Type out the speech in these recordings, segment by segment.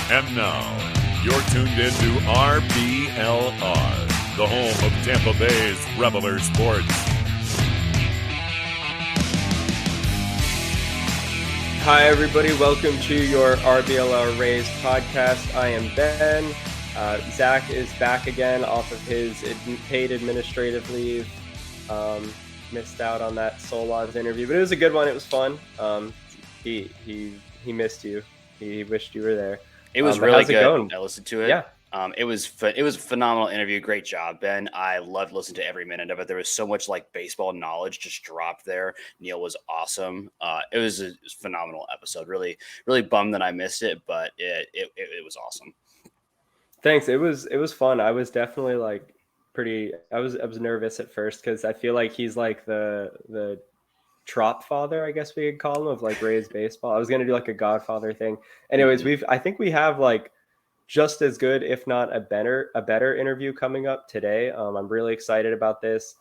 And now, you're tuned into RBLR, the home of Tampa Bay's Reveler Sports. Hi, everybody. Welcome to your RBLR Rays podcast. I am Ben. Zach is back again off of his paid administrative leave. Missed out on that Solon's interview, but it was a good one. It was fun. He missed you. He wished you were there. It was really good. Going? I listened to it. Yeah. It was a phenomenal interview. Great job, Ben. I loved listening to every minute of it. There was so much like baseball knowledge just dropped there. Neil was awesome. It was a phenomenal episode. Really, really bummed that I missed it, but it was awesome. Thanks. It was fun. I was definitely like I was nervous at first because I feel like he's like the trop father, I guess we could call him, of like Rays baseball. I was gonna do like a Godfather thing. Anyways, I think we have like just as good, if not a better interview coming up today. I'm really excited about this.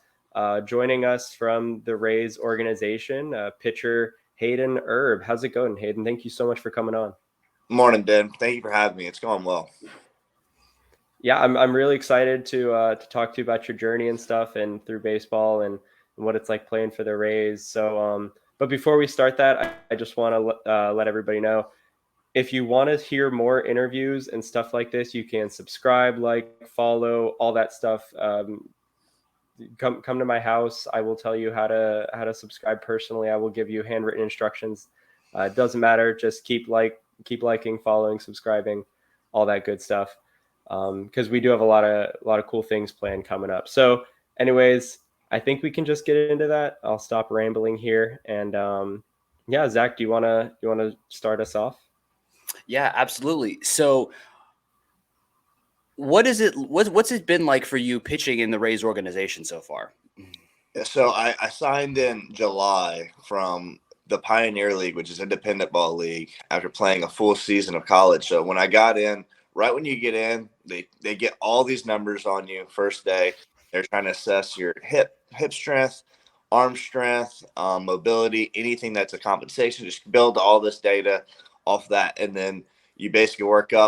Joining us from the Rays organization, pitcher Haden Erbe. How's it going, Haden? Thank you so much for coming on. Morning, Ben. Thank you for having me. It's going well. Yeah, I'm really excited to talk to you about your journey and stuff, and through baseball and what it's like playing for the Rays. So, but before we start that, I just want to let everybody know, if you want to hear more interviews and stuff like this, you can subscribe, like, follow, all that stuff. Come to my house. I will tell you how to subscribe personally. I will give you handwritten instructions. It doesn't matter. Just keep liking, following, subscribing, all that good stuff. Because we do have a lot of cool things planned coming up. So, anyways, I think we can just get into that. I'll stop rambling here, and yeah, Zach, do you wanna start us off? Yeah, absolutely. So, what's it been like for you pitching in the Rays organization so far? So I signed in July from the Pioneer League, which is independent ball league, after playing a full season of college. So when I got in, right when you get in, they get all these numbers on you first day. They're trying to assess your hip strength, arm strength, mobility, anything that's a compensation. Just build all this data off that, and then you basically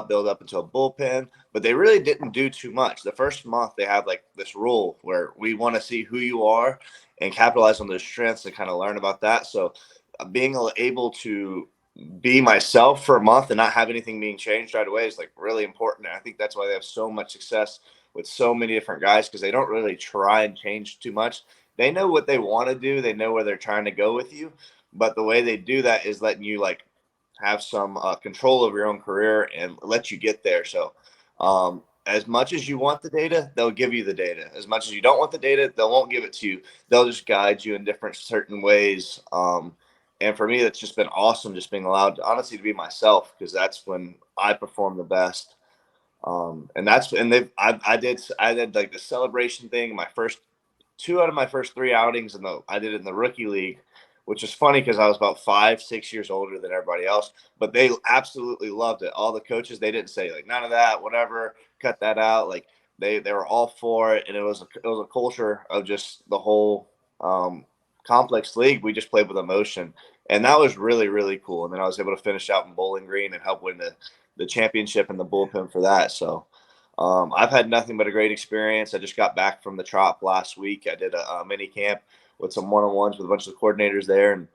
build up into a bullpen. But they really didn't do too much. The first month they had like this rule where we want to see who you are and capitalize on those strengths and kind of learn about that. So being able to be myself for a month and not have anything being changed right away is like really important. And I think that's why they have so much success with so many different guys, because they don't really try and change too much. They know what they want to do. They know where they're trying to go with you. But the way they do that is letting you like have some control of your own career and let you get there. So as much as you want the data, they'll give you the data. As much as you don't want the data, they won't give it to you. They'll just guide you in different certain ways. And for me, that's just been awesome, just being allowed to honestly to be myself, because that's when I perform the best. I did like the celebration thing. My first 2 out of my first 3 outings, and I did it in the rookie league, which is funny because I was about 5-6 years older than everybody else, but they absolutely loved it. All the coaches, they didn't say like none of that, whatever, cut that out. Like they were all for it, and it was a culture of just the whole complex league. We just played with emotion, and that was really, really cool. And then I was able to finish out in Bowling Green and help win the championship in the bullpen for that. So I've had nothing but a great experience. I just got back from the Trop last week. I did a mini camp with some one-on-ones with a bunch of the coordinators there, and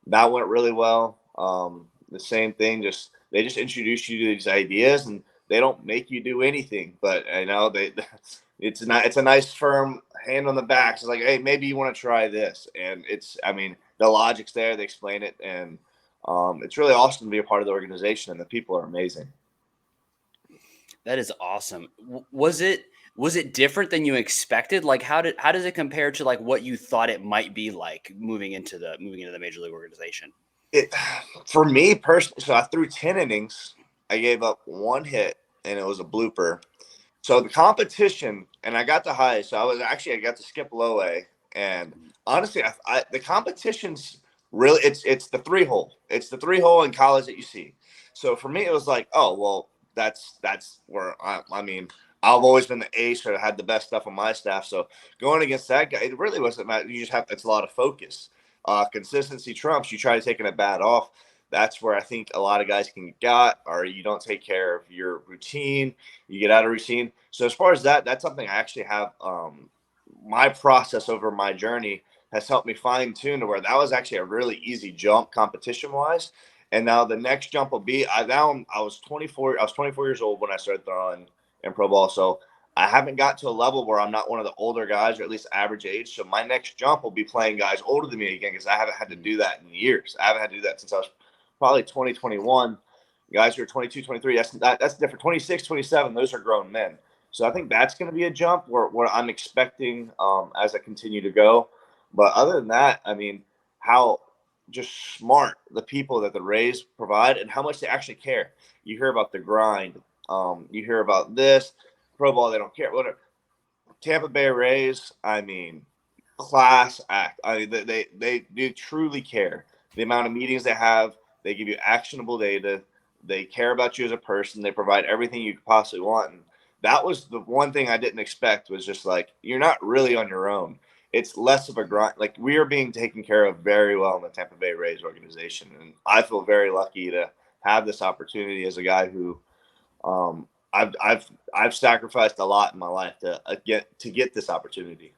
that went really well. The same thing, they just introduce you to these ideas, and they don't make you do anything, but I know it's a nice firm hand on the back. It's like, hey, maybe you want to try this, and the logic's there. They explain it, and it's really awesome to be a part of the organization, and the people are amazing. That is awesome. Was it different than you expected? Like, how does it compare to like what you thought it might be like moving into the major league organization? For me personally, so I threw 10 innings. I gave up 1 hit, and it was a blooper. So the competition, and I got the high. So I got to skip low A, and honestly, the competition's really it's the 3-hole. It's the 3-hole in college that you see. So for me, it was like, oh well, that's where I've always been the ace or had the best stuff on my staff. So going against that guy, it really wasn't matter. It's a lot of focus. Consistency trumps. You try to take an at bat off. That's where I think a lot of guys can get got, or you don't take care of your routine, you get out of routine. So as far as that, that's something I actually have. My process over my journey has helped me fine tune to where that was actually a really easy jump competition wise. And now the next jump will be I was 24. I was 24 years old when I started throwing in pro ball. So I haven't got to a level where I'm not one of the older guys, or at least average age. So my next jump will be playing guys older than me again, because I haven't had to do that in years. I haven't had to do that since I was probably 2021. Guys who are 22, 23, that's different. 26, 27, those are grown men. So I think that's going to be a jump where I'm expecting as I continue to go. But other than that, I mean, how just smart the people that the Rays provide and how much they actually care. You hear about the grind. You hear about this. Pro ball, they don't care. Whatever. Tampa Bay Rays, I mean, class act. I mean, they truly care. The amount of meetings they have, they give you actionable data. They care about you as a person. They provide everything you could possibly want. And that was the one thing I didn't expect, was just like, you're not really on your own. It's less of a grind. Like, we are being taken care of very well in the Tampa Bay Rays organization. And I feel very lucky to have this opportunity as a guy who I've sacrificed a lot in my life to get this opportunity.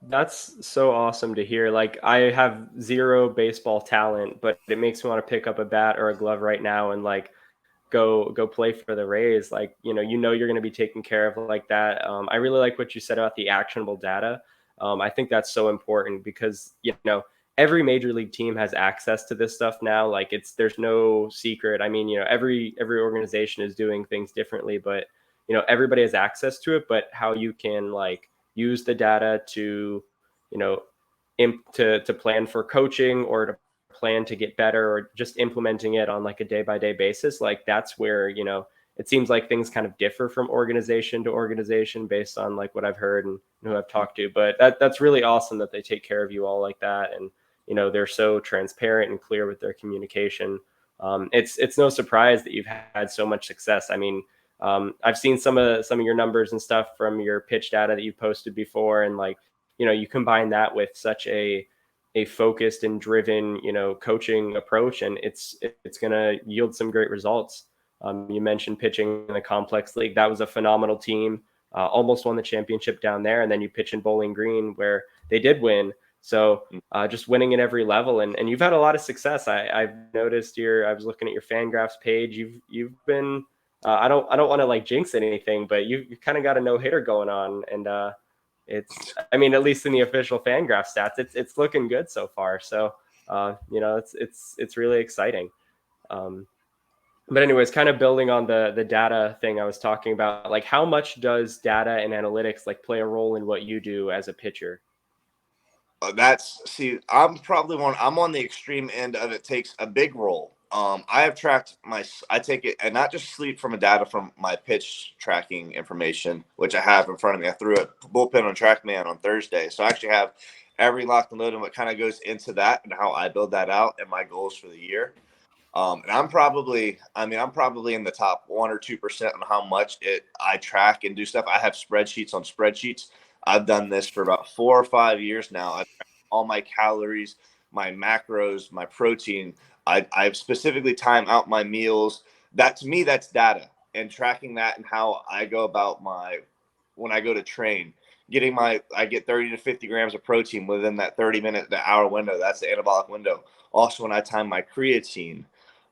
That's so awesome to hear. Like, I have zero baseball talent, but it makes me want to pick up a bat or a glove right now and like go play for the Rays. Like, you're going to be taken care of like that. I really like what you said about the actionable data. I think that's so important because, every major league team has access to this stuff now. Like, there's no secret. I mean, every organization is doing things differently, but, everybody has access to it. But how you can like use the data to, to plan for coaching or to plan to get better, or just implementing it on like a day by day basis. Like, that's where, it seems like things kind of differ from organization to organization based on like what I've heard and who I've talked to. But that's really awesome that they take care of you all like that. And, they're so transparent and clear with their communication. It's no surprise that you've had so much success. I mean, I've seen some of your numbers and stuff from your pitch data that you posted before. And like, you combine that with such a focused and driven, coaching approach, and it's going to yield some great results. You mentioned pitching in the complex league. That was a phenomenal team. Almost won the championship down there. And then you pitch in Bowling Green, where they did win. So just winning at every level, and you've had a lot of success. I've noticed I was looking at your Fangraphs page. You've been, I don't want to like jinx anything, but you've kind of got a no-hitter going on. And I mean, at least in the official Fangraph stats, it's looking good so far. So, it's really exciting. But anyways, kind of building on the data thing I was talking about, like, how much does data and analytics like play a role in what you do as a pitcher? I'm on the extreme end of it takes a big role. I have tracked I take it, and not just sleep from a data from my pitch tracking information, which I have in front of me. I threw a bullpen on TrackMan on Thursday. So I actually have every locked and loaded and what kind of goes into that and how I build that out and my goals for the year. And I'm probably in the top 1 or 2% on how much I track and do stuff. I have spreadsheets on spreadsheets. I've done this for about 4 or 5 years now. I track all my calories, my macros, my protein. I've specifically time out my meals. That, to me, that's data, and tracking that and how I go about when I go to train, I get 30 to 50 grams of protein within that 30-minute, the hour window. That's the anabolic window. Also, when I time my creatine,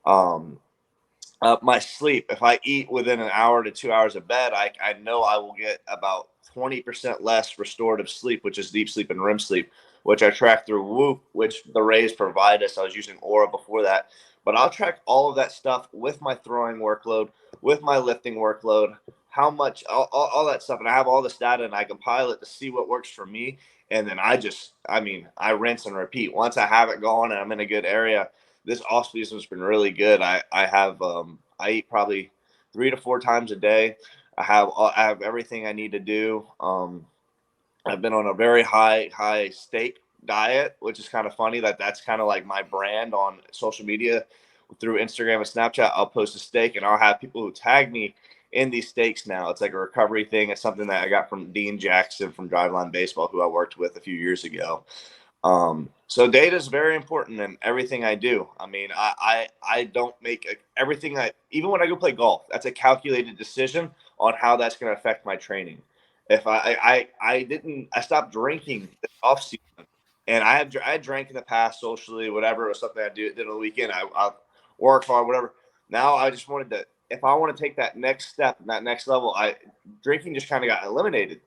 my sleep, if I eat within an hour to 2 hours of bed, I know I will get about 20% less restorative sleep, which is deep sleep and REM sleep, which I track through Whoop, which the Rays provide us. I was using Aura before that, but I'll track all of that stuff with my throwing workload, with my lifting workload, how much, all that stuff. And I have all this data, and I compile it to see what works for me. And then I rinse and repeat. Once I have it going and I'm in a good area, this off season has been really good. I eat probably 3 to 4 times a day. I have everything I need to do. I've been on a very high steak diet, which is kind of funny that's kind of like my brand on social media through Instagram and Snapchat. I'll post a steak and I'll have people who tag me in these steaks now. It's like a recovery thing. It's something that I got from Dean Jackson from Driveline Baseball, who I worked with a few years ago. So data is very important in everything I do. I mean, I don't make everything even when I go play golf, that's a calculated decision on how that's going to affect my training. If I stopped drinking this off season, and I drank in the past socially, whatever, or something I did on the weekend. I work hard, whatever. Now I just wanted to, if I want to take that next step, that next level, drinking just kind of got eliminated,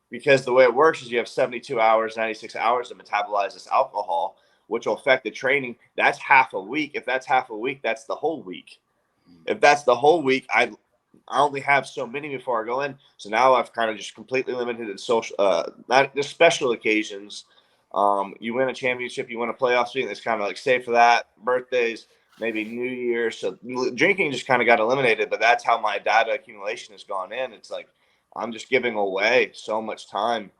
because the way it works is you have 72 hours, 96 hours to metabolize this alcohol, which will affect the training. That's half a week. If that's half a week, that's the whole week. If that's the whole week, I only have so many before I go in. So now I've kind of just completely limited it social, not just special occasions. You win a championship, you win a playoff season. It's kind of like save for that, birthdays, maybe New Year's. So drinking just kind of got eliminated, but that's how my data accumulation has gone in. It's like I'm just giving away so much time,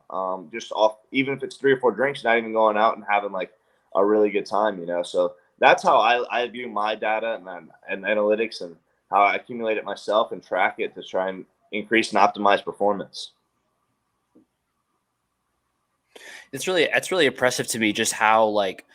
just off, even if it's 3 or 4 drinks, not even going out and having like a really good time, So that's how I view my data and analytics, and how I accumulate it myself and track it to try and increase and optimize performance. That's really impressive to me, just how, like,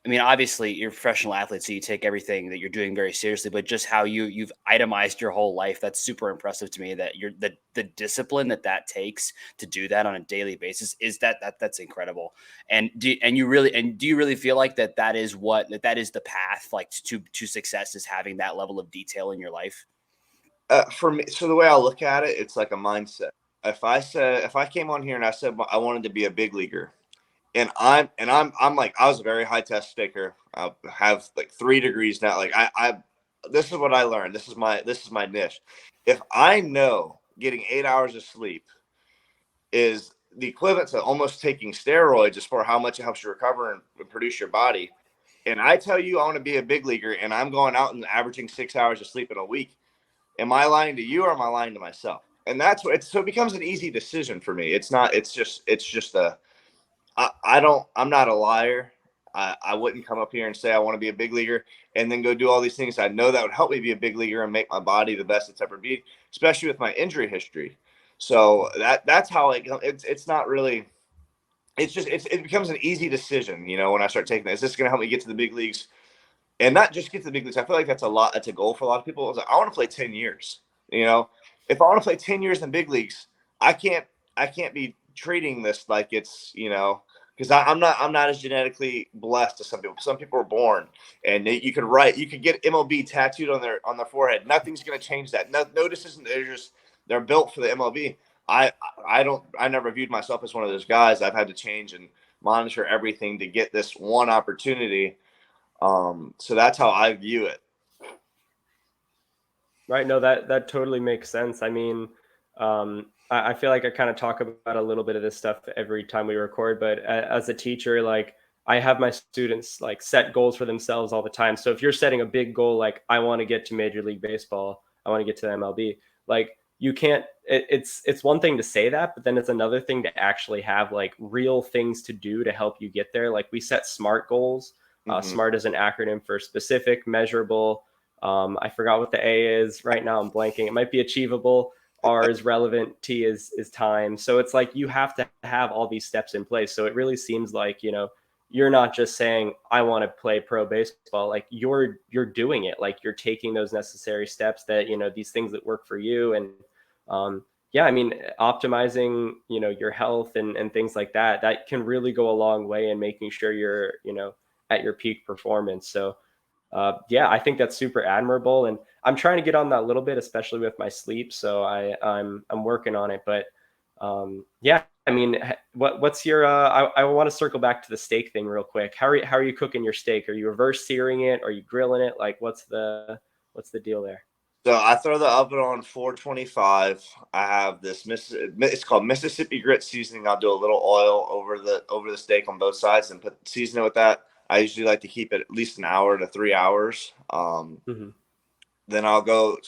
I mean, obviously you're a professional athlete, so you take everything that you're doing very seriously, but just how you've itemized your whole life. That's super impressive to me, that you're the discipline that takes to do that on a daily basis is that's incredible. And do you really feel like that is the path, like, to success, is having that level of detail in your life? For me, so the way I look at it, it's like a mindset. If I came on here and I said I wanted to be a big leaguer, and I'm like, I was a very high test taker. I have like 3 degrees now. Like this is what I learned. This is my niche. If I know getting 8 hours of sleep is the equivalent to almost taking steroids as far how much it helps you recover and produce your body, and I tell you I want to be a big leaguer, and I'm going out and averaging 6 hours of sleep in a week, am I lying to you or am I lying to myself? And that's what so it becomes an easy decision for me. It's not. It's just I'm not a liar. I wouldn't come up here and say I want to be a big leaguer and then go do all these things. I know that would help me be a big leaguer and make my body the best it's ever been, especially with my injury history. So that's how it's not really. It's just it becomes an easy decision, when I start taking that. Is this going to help me get to the big leagues? And not just get to the big leagues. I feel like that's a goal for a lot of people. It's like, I want to play 10 years. If I want to play 10 years in big leagues, I can't be treating this like it's, because I'm not as genetically blessed as some people. Some people are born and you could get MLB tattooed on their forehead. Nothing's going to change that. No decision. They're built for the MLB. I never viewed myself as one of those guys. I've had to change and monitor everything to get this one opportunity. So that's how I view it. Right. No, that totally makes sense. I mean, I feel like I kind of talk about a little bit of this stuff every time we record, but as a teacher, like, I have my students like set goals for themselves all the time. So if you're setting a big goal, like, I want to get to Major League Baseball, I want to get to the MLB, like, you can't, it's one thing to say that, but then it's another thing to actually have like real things to do to help you get there. Like, we set SMART goals. SMART is an acronym for specific, measurable. I forgot what the A is right now. I'm blanking. It might be achievable. R is relevant. T is time. So it's like you have to have all these steps in place. So it really seems like, you're not just saying, I want to play pro baseball. Like, you're doing it. Like, you're taking those necessary steps that, these things that work for you. And yeah, I mean, optimizing, your health and things like that can really go a long way in making sure you're, at your peak performance. So yeah, I think that's super admirable, and I'm trying to get on that a little bit, especially with my sleep. So I'm working on it. But yeah, I mean, what's your? I want to circle back to the steak thing real quick. How are you cooking your steak? Are you reverse searing it? Are you grilling it? Like, what's the deal there? So I throw the oven on 425. I have this it's called Mississippi grit seasoning. I'll do a little oil over the steak on both sides and season it with that. I usually like to keep it at least an hour to 3 hours. Then I'll go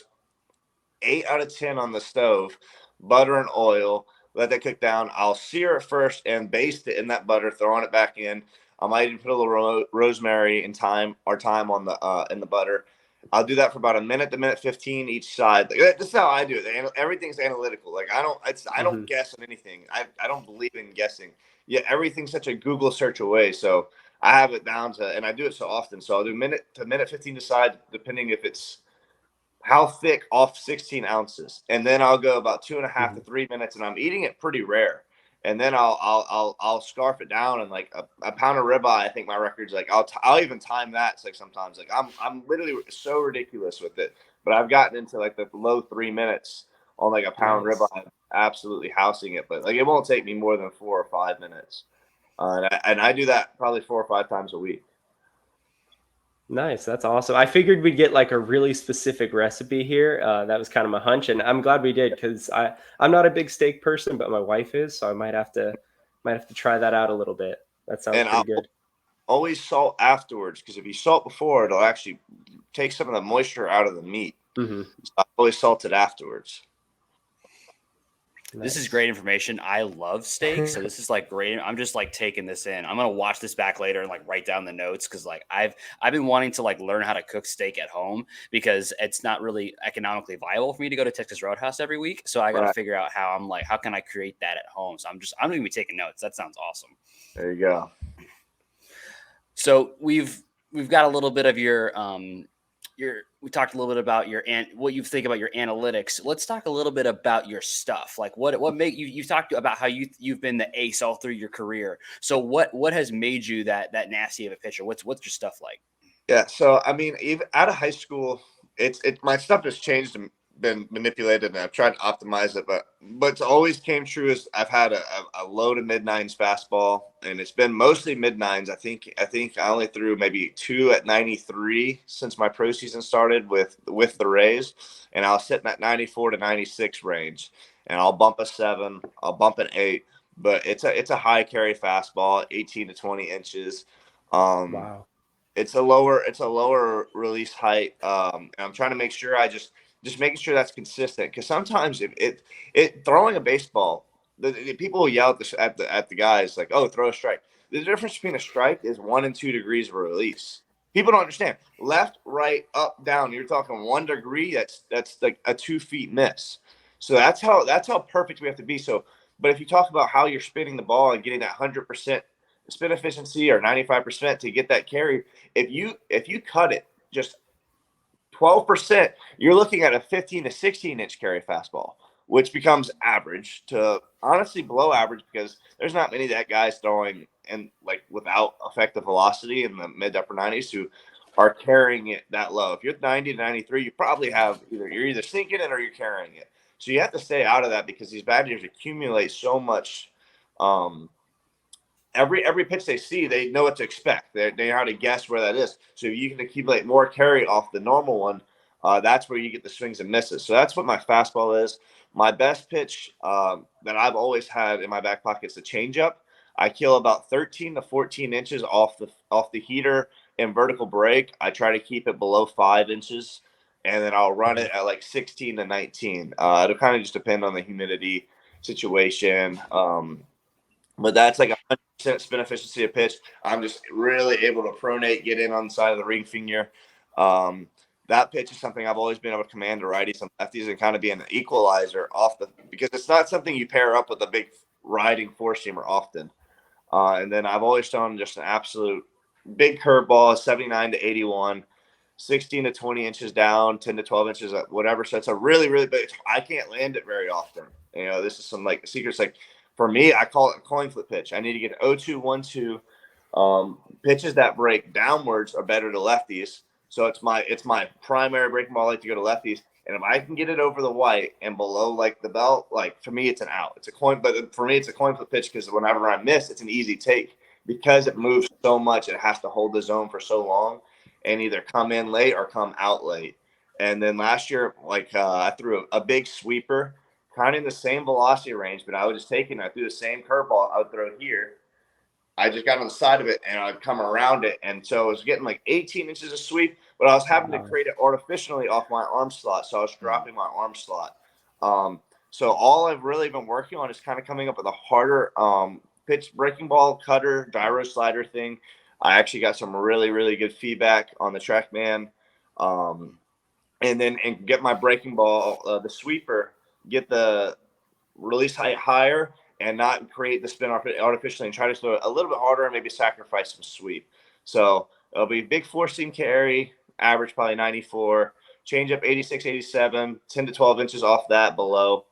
8 out of 10 on the stove, butter and oil, let that cook down. I'll sear it first and baste it in that butter, throwing it back in. I might even put a little rosemary and thyme on the in the butter. I'll do that for about a minute to minute 15 each side. Like, this is how I do it. Everything's analytical. Like, I don't guess on anything. I don't believe in guessing. everything's such a Google search away. So I have it down to, and I do it so often. So I'll do minute to minute 15 to side, depending if it's how thick off 16 ounces. And then I'll go about 2.5 to 3 minutes, and I'm eating it pretty rare. And then I'll scarf it down, and like a pound of ribeye. I think my record's like I'll even time that. It's like sometimes like I'm literally so ridiculous with it, but I've gotten into like the low 3 minutes on like a pound ribeye, absolutely housing it. But like it won't take me more than 4 or 5 minutes, and I do that probably 4 or 5 times a week. Nice. That's awesome. I figured we'd get like a really specific recipe here. That was kind of my hunch, and I'm glad we did, because I'm not a big steak person, but my wife is, so I might have to try that out a little bit. That sounds pretty good. Always salt afterwards, because if you salt before, it'll actually take some of the moisture out of the meat. So I always salt it afterwards. Nice. This is great information. I love steak, so this is like great. I'm just like taking this in. I'm gonna watch this back later and like write down the notes, because like I've been wanting to like learn how to cook steak at home, because it's not really economically viable for me to go to Texas Roadhouse every week. So I got to figure out how can I create that at home. So I'm gonna be taking notes. That sounds awesome. There you go. So we've got a little bit of your we talked a little bit about what you think about your analytics. Let's talk a little bit about your stuff. Like what make you've talked about how you've been the ace all through your career. So what has made you that nasty of a pitcher? What's your stuff like? Yeah. So, I mean, even out of high school, my stuff has changed and been manipulated, and I've tried to optimize it, but what's always came true is I've had a low to mid nines fastball, and it's been mostly mid nines. I think I only threw maybe 2 at 93 since my pro season started with the Rays, and I'll sit in that 94 to 96 range, and I'll bump a 7, I'll bump an 8, but it's a high carry fastball, 18 to 20 inches. Wow. It's a lower release height. And I'm trying to make sure just making sure that's consistent, because sometimes it throwing a baseball, the people will yell at the guys like, oh, throw a strike. The difference between a strike is 1 and 2 degrees of release. People don't understand. Left, right, up, down. You're talking 1 degree. That's like a 2 feet miss. So that's how perfect we have to be. So, but if you talk about how you're spinning the ball and getting that 100% spin efficiency or 95% to get that carry, if you cut it just 12%, you're looking at a 15 to 16 inch carry fastball, which becomes average to honestly below average, because there's not many that guys throwing and like without effective velocity in the mid to upper 90s who are carrying it that low. If you're 90 to 93, you probably have you're either sinking it or you're carrying it. So you have to stay out of that, because these batters accumulate so much. Every pitch they see, they know what to expect. They know how to guess where that is. So if you can accumulate more carry off the normal one, that's where you get the swings and misses. So that's what my fastball is. My best pitch that I've always had in my back pocket is the changeup. I kill about 13 to 14 inches off the heater and vertical break. I try to keep it below 5 inches, and then I'll run it at like 16 to 19. It'll kind of just depend on the humidity situation. But that's like 100% spin efficiency of pitch. I'm just really able to pronate, get in on the side of the ring finger. That pitch is something I've always been able to command to righties and lefties and kind of be an equalizer because it's not something you pair up with a big riding four seamer often. And then I've always shown just an absolute big curveball, 79 to 81, 16 to 20 inches down, 10 to 12 inches, whatever. So it's a really, really big. I can't land it very often. You know, this is some like secrets. Like for me, I call it a coin flip pitch. I need to get 0-2, 1-2. Pitches that break downwards are better to lefties. So it's my primary breaking ball. I like to go to lefties. And if I can get it over the white and below like the belt, like for me, it's an out. It's a coin, but for me, it's a coin flip pitch because whenever I miss, it's an easy take because it moves so much. It has to hold the zone for so long and either come in late or come out late. And then last year, I threw a big sweeper, kind of in the same velocity range, but I would just take it and I threw the same curveball. I would throw it here. I just got on the side of it and I'd come around it. And so I was getting like 18 inches of sweep, but I was having to create it artificially off my arm slot. So I was dropping my arm slot. So all I've really been working on is kind of coming up with a harder pitch, breaking ball, cutter, gyro slider thing. I actually got some really, really good feedback on the TrackMan. And get my breaking ball, the sweeper, get the release height higher and not create the spin artificially and try to throw it a little bit harder and maybe sacrifice some sweep. So it'll be big 4-seam carry, average probably 94, change up 86, 87, 10 to 12 inches off that below.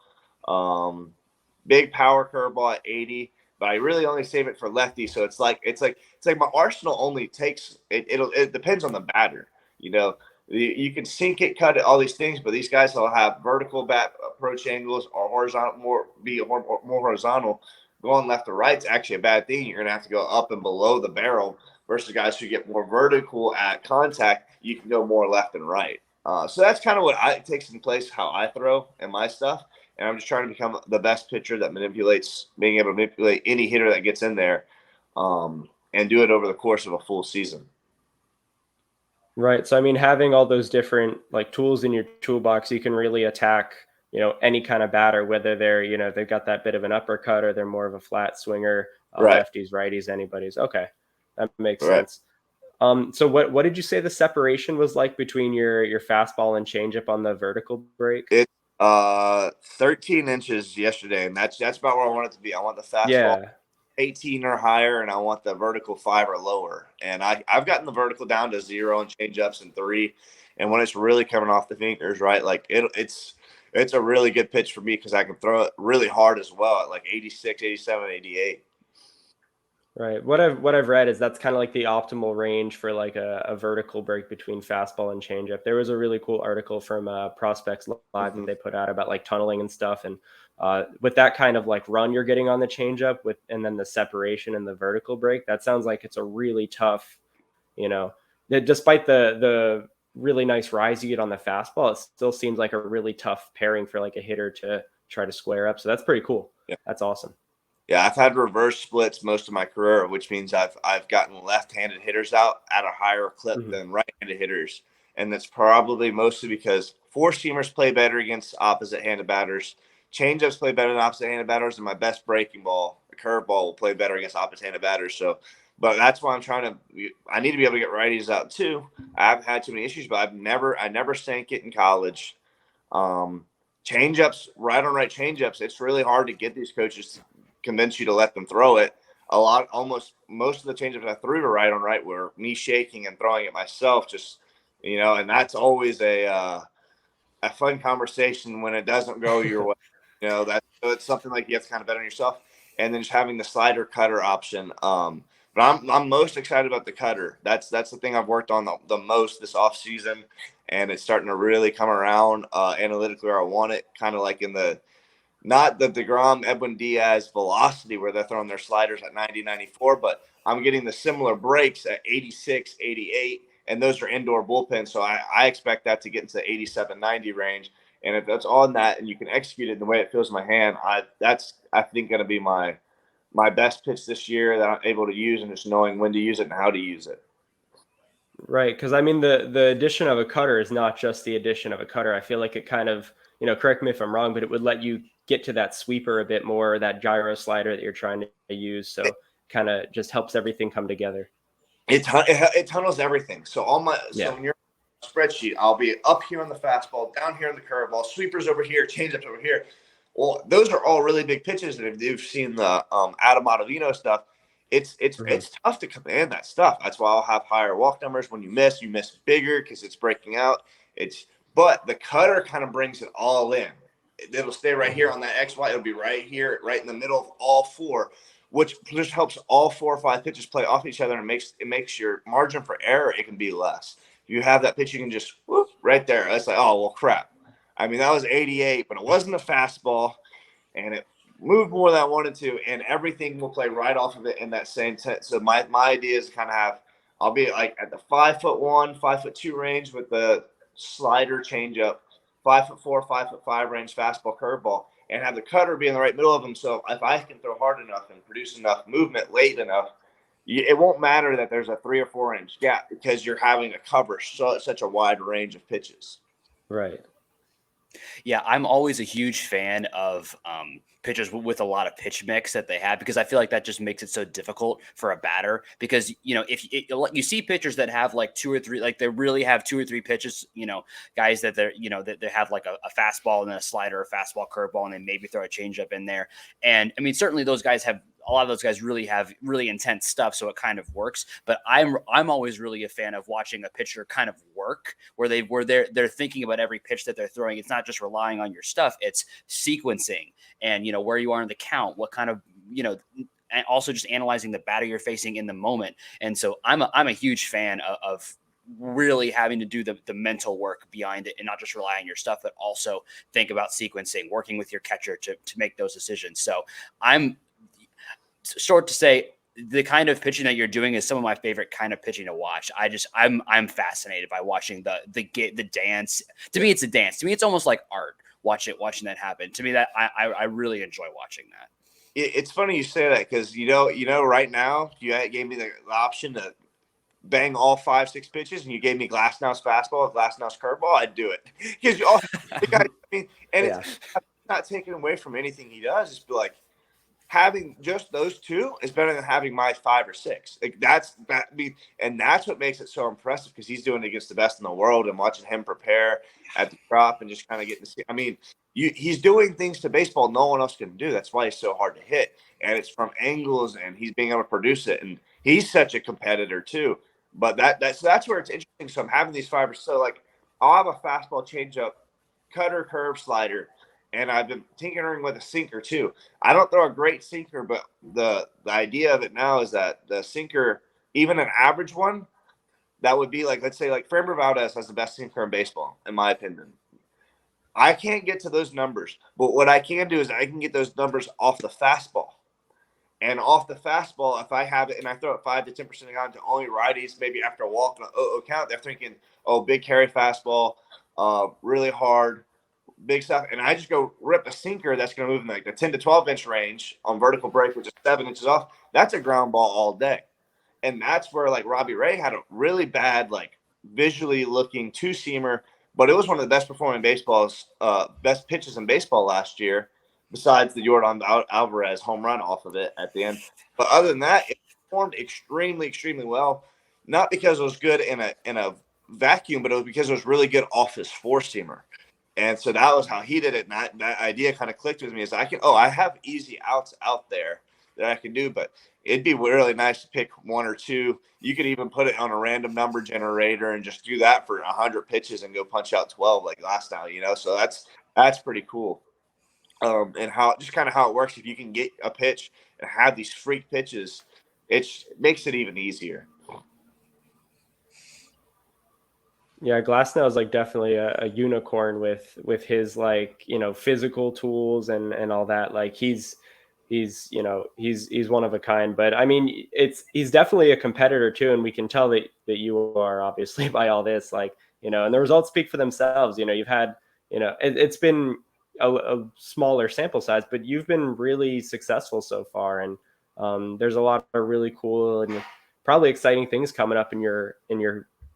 Big power curveball at 80, but I really only save it for lefty. So it's like my arsenal only takes it. It depends on the batter. You know, you can sink it, cut it, all these things, but these guys will have vertical bat approach angles or horizontal, more horizontal. Going left to right is actually a bad thing. You're going to have to go up and below the barrel versus guys who get more vertical at contact. You can go more left and right. So that's kind of what takes in place how I throw and my stuff. And I'm just trying to become the best pitcher that being able to manipulate any hitter that gets in there, and do it over the course of a full season. Right. So, I mean, having all those different like tools in your toolbox, you can really attack, any kind of batter, whether they're, they've got that bit of an uppercut or they're more of a flat swinger, Right. lefties, righties, anybody's. Okay. That makes Right. sense. So what did you say the separation was like between your fastball and changeup on the vertical break? It's 13 inches yesterday, and that's about where I want it to be. I want the fastball 18 or higher, and I want the vertical 5 or lower. And I've gotten the vertical down to 0 and changeups and 3. And when it's really coming off the fingers, right, like it's a really good pitch for me because I can throw it really hard as well at like 86, 87, 88. Right. What I've read is that's kind of like the optimal range for like a vertical break between fastball and changeup. There was a really cool article from Prospects Live that they put out about like tunneling and stuff, and with that kind of like run you're getting on the changeup and then the separation and the vertical break, that sounds like it's a really tough, despite the really nice rise you get on the fastball, it still seems like a really tough pairing for like a hitter to try to square up. So that's pretty cool. Yeah. That's awesome. Yeah, I've had reverse splits most of my career, which means I've gotten left-handed hitters out at a higher clip than right-handed hitters, and that's probably mostly because four-seamers play better against opposite-handed batters, changeups play better than opposite-handed batters, and my best breaking ball, the curveball, will play better against opposite-handed batters. So, but that's why I need to be able to get righties out too. I've had too many issues, but I never sank it in college. Changeups, right on right changeups, it's really hard to get these coaches to convince you to let them throw it. Most of the changes I threw to right on right were me shaking and throwing it myself, just, and that's always a fun conversation when it doesn't go your way. So it's something like you have to kind of bet on yourself, and then just having the slider cutter option. But I'm most excited about the cutter. That's the thing I've worked on the most this off season, and it's starting to really come around analytically where I want it, kind of like in the not the DeGrom, Edwin Diaz velocity where they're throwing their sliders at 90, 94, but I'm getting the similar breaks at 86, 88, and those are indoor bullpens. So I expect that to get into the 87, 90 range. And if that's on that and you can execute it in the way it feels in my hand, that's I think going to be my best pitch this year that I'm able to use, and just knowing when to use it and how to use it. Right, because I mean the addition of a cutter is not just the addition of a cutter. I feel like it kind of, correct me if I'm wrong, but it would let you get to that sweeper a bit more, that gyro slider that you're trying to use. So kind of just helps everything come together. It tunnels everything. So when you're on a spreadsheet, I'll be up here on the fastball, down here on the curveball, sweepers over here, changeups over here. Well, those are all really big pitches, and if you've seen the Adam Ottavino stuff, it's tough to command that stuff. That's why I'll have higher walk numbers. When you miss bigger because it's breaking out. But the cutter kind of brings it all in. It'll stay right here on that XY. It'll be right here, right in the middle of all four, which just helps all 4 or 5 pitches play off each other, and it makes your margin for error, it can be less. If you have that pitch, you can just whoop right there. It's like, oh well, crap. I mean, that was 88, but it wasn't a fastball, and it moved more than I wanted to, and everything will play right off of it in that same sense. So my idea is to kind of I'll be like at the 5'1", 5'2" range with the slider changeup, 5'4", 5'5" range fastball curveball, and have the cutter be in the right middle of them. So if I can throw hard enough and produce enough movement late enough, it won't matter that there's a 3 or 4 inch gap because you're having to cover such a wide range of pitches. Right. Yeah, I'm always a huge fan of pitchers with a lot of pitch mix that they have, because I feel like that just makes it so difficult for a batter, because, if you see pitchers that have like 2 or 3, like they really have 2 or 3 pitches, guys that they're, that they have like a fastball and then a slider, a fastball, curveball, and then maybe throw a changeup in there. And I mean, certainly those guys have, a lot of those guys really have really intense stuff, so it kind of works. But I'm always really a fan of watching a pitcher kind of work, where they're thinking about every pitch that they're throwing. It's not just relying on your stuff; it's sequencing and where you are in the count, what kind of and also just analyzing the batter you're facing in the moment. And so I'm a huge fan of really having to do the mental work behind it, and not just rely on your stuff, but also think about sequencing, working with your catcher to make those decisions. So I'm short to say, the kind of pitching that you're doing is some of my favorite kind of pitching to watch. I'm fascinated by watching the dance. To me, it's a dance. To me, it's almost like art. Watching that happen. To me, that I really enjoy watching that. It's funny you say that, because right now you gave me the option to bang all 5-6 pitches, and you gave me Glasnow's fastball, Glasnow's curveball, I'd do it, because the guy. I mean, and it's not taken away from anything he does. It's like, having just those 2 is better than having my 5 or 6. Like and that's what makes it so impressive, because he's doing it against the best in the world, and watching him prepare at the crop and just kind of getting to see. I mean, he's doing things to baseball no one else can do. That's why he's so hard to hit, and it's from angles, and he's being able to produce it. And he's such a competitor too. But that's where it's interesting. So I'm having these 5 or so. Like, I'll have a fastball, changeup, cutter, curve, slider. And I've been tinkering with a sinker too. I don't throw a great sinker, but the idea of it now is that the sinker, even an average one, that would be like, let's say like Framber Valdez has the best sinker in baseball, in my opinion. I can't get to those numbers, but what I can do is I can get those numbers off the fastball. And off the fastball, if I have it and I throw it 5 to 10% of the time to only righties, maybe after a walk and a count, they're thinking, oh, big carry fastball, really hard, big stuff, and I just go rip a sinker that's going to move in like the 10 to 12 inch range on vertical break, which is 7 inches off. That's a ground ball all day. And that's where like Robbie Ray had a really bad, like visually looking 2-seamer, but it was one of the best performing best pitches in baseball last year, besides the Jordan Alvarez home run off of it at the end. But other than that, it performed extremely, extremely well. Not because it was good in a vacuum, but it was because it was really good off his 4-seamer. And so that was how he did it. And that idea kind of clicked with me, is I have easy outs out there that I can do, but it'd be really nice to pick 1 or 2. You could even put it on a random number generator and just do that for 100 pitches and go punch out 12 like last time, so that's pretty cool. And how it works. If you can get a pitch and have these freak pitches, it makes it even easier. Yeah, Glasnow is like definitely a unicorn with his like, physical tools and all that. Like he's one of a kind. But I mean, he's definitely a competitor too, and we can tell that you are, obviously, by all this, like, and the results speak for themselves. You've had, it's been a smaller sample size, but you've been really successful so far, and there's a lot of really cool and probably exciting things coming up in your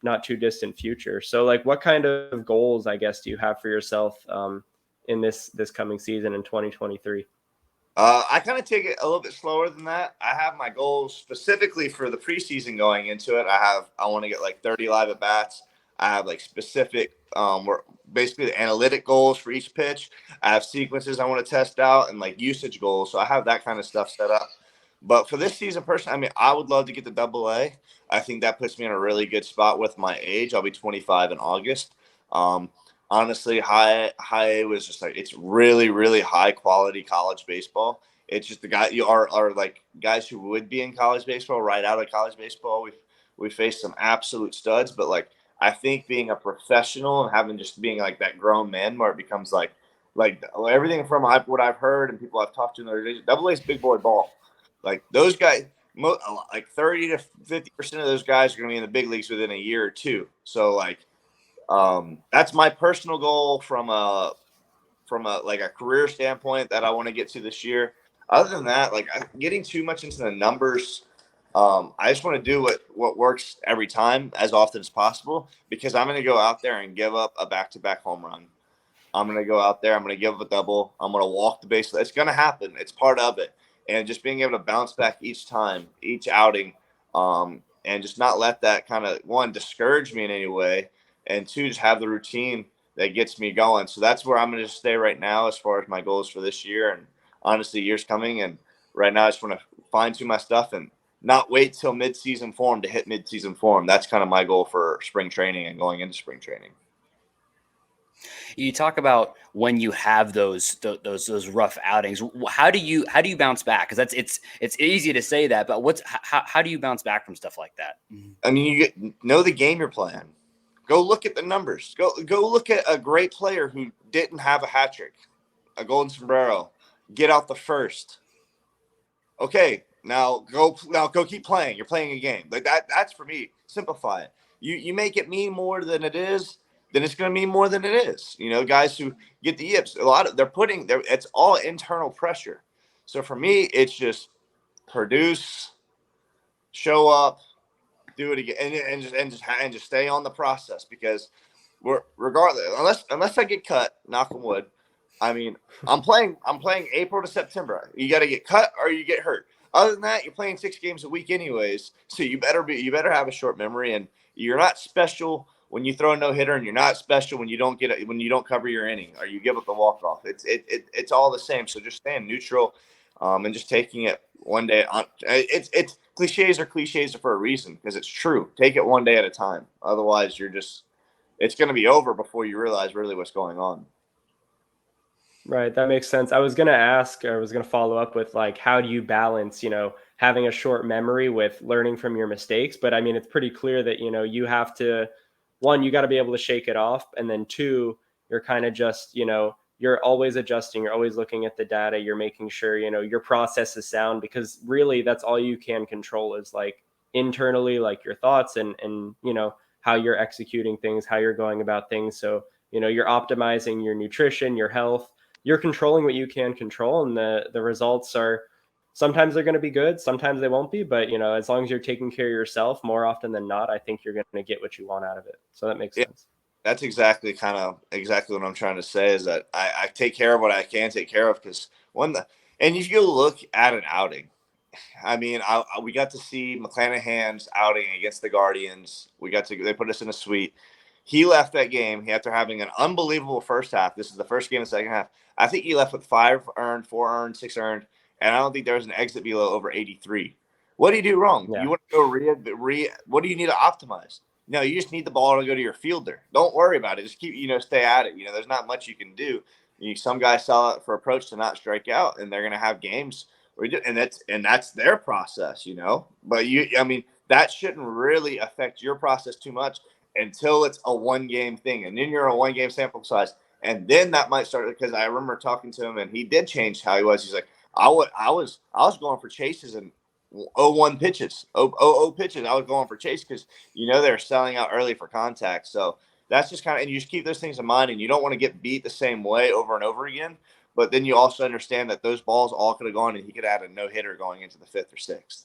not too distant future. So like, what kind of goals, I guess, do you have for yourself in this coming season in 2023? I kind of take it a little bit slower than that. I have my goals specifically for the preseason going into it. I want to get like 30 live at bats. I have like specific, basically the analytic goals for each pitch. I have sequences I want to test out and like usage goals. So I have that kind of stuff set up. But for this season, personally, I mean, I would love to get the AA. I think that puts me in a really good spot with my age. I'll be 25 in August. Honestly, high A was just like, it's really, really high quality college baseball. It's just the guy you are like guys who would be in college baseball, right out of college baseball. We faced some absolute studs, but like, I think being a professional and having just being like that grown man, where it becomes like everything from what I've heard and people I've talked to in the division, AA is big boy ball. Like those guys, like 30 to 50% of those guys are going to be in the big leagues within a year or two. So like, that's my personal goal from a like a career standpoint that I want to get to this year. Other than that, like getting too much into the numbers, I just want to do what works every time as often as possible, because I'm going to go out there and give up a back-to-back home run. I'm going to go out there. I'm going to give up a double. I'm going to walk the base. It's going to happen. It's part of it. And just being able to bounce back each time, each outing, and just not let that kind of, one, discourage me in any way, and two, just have the routine that gets me going. So that's where I'm going to stay right now as far as my goals for this year and honestly years coming. And right now I just want to fine tune my stuff and not wait till mid-season form to hit mid-season form. That's kind of my goal for spring training and going into spring training. You talk about when you have those rough outings. How do you bounce back? Because it's easy to say that, but how do you bounce back from stuff like that? I mean, you know the game you're playing. Go look at the numbers. Go look at a great player who didn't have a hat trick, a golden sombrero, get out the first. Okay, now go keep playing. You're playing a game. Like that's for me. Simplify it. You make it mean more than it is, then it's going to mean more than it is. You know, guys who get the yips, it's all internal pressure. So for me, it's just produce, show up, do it again, and just stay on the process, because we're regardless, unless I get cut, knock on wood. I mean, I'm playing April to September. You got to get cut or you get hurt. Other than that, you're playing 6 games a week anyways. So you better have a short memory, and you're not special when you throw a no hitter, and you're not special when you don't cover your inning or you give up the walk off. It's all the same. So just staying neutral, and just taking it one day on. It's cliches are for a reason, because it's true. Take it one day at a time. Otherwise, it's going to be over before you realize really what's going on. Right. That makes sense. I was going to follow up with, like, how do you balance, having a short memory with learning from your mistakes? But I mean, it's pretty clear that, you have to, one, you got to be able to shake it off. And then two, you're kind of just, you're always adjusting. You're always looking at the data. You're making sure, your process is sound, because really that's all you can control is, like, internally, like your thoughts and, how you're executing things, how you're going about things. So, you're optimizing your nutrition, your health. You're controlling what you can control, and the results are, sometimes they're going to be good, sometimes they won't be, but as long as you're taking care of yourself, more often than not, I think you're going to get what you want out of it. So that makes sense. That's exactly what I'm trying to say, is that I take care of what I can take care of, because and if you look at an outing, I mean, we got to see McClanahan's outing against the Guardians. They put us in a suite. He left that game after having an unbelievable first half. This is the first game of the second half. I think he left with 5 earned, 4 earned, 6 earned, and I don't think there was an exit below over 83. What do you do wrong? Yeah. You want to go what do you need to optimize? No, you just need the ball to go to your fielder. Don't worry about it. Just keep, stay at it. There's not much you can do. Some guys sell out for approach to not strike out, and they're going to have games where and that's their process, But that shouldn't really affect your process too much until it's a 1-game thing, and then you're a 1-game sample size, and then that might start. Because I remember talking to him, and he did change how he was. He's like, I was going for chases and 0-1 pitches, 0-0 pitches. I was going for chase because they're selling out early for contact. So that's just and you just keep those things in mind, and you don't want to get beat the same way over and over again. But then you also understand that those balls all could have gone, and he could have had a no hitter going into the 5th or 6th.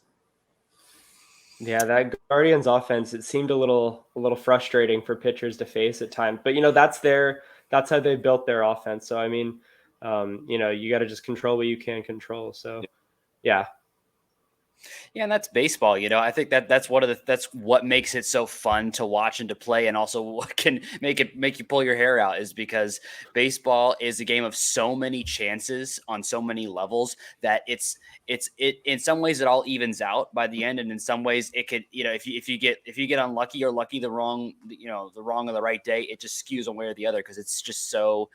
Yeah, that Guardians offense, it seemed a little frustrating for pitchers to face at times. But that's how they built their offense. So I mean, you got to just control what you can control. So yeah. Yeah, and that's baseball. I think that's what makes it so fun to watch and to play, and also what can make you pull your hair out, is because baseball is a game of so many chances on so many levels that it's in some ways it all evens out by the end, and in some ways it could, if you get unlucky or lucky the wrong or the right day, it just skews one way or the other, because it's just so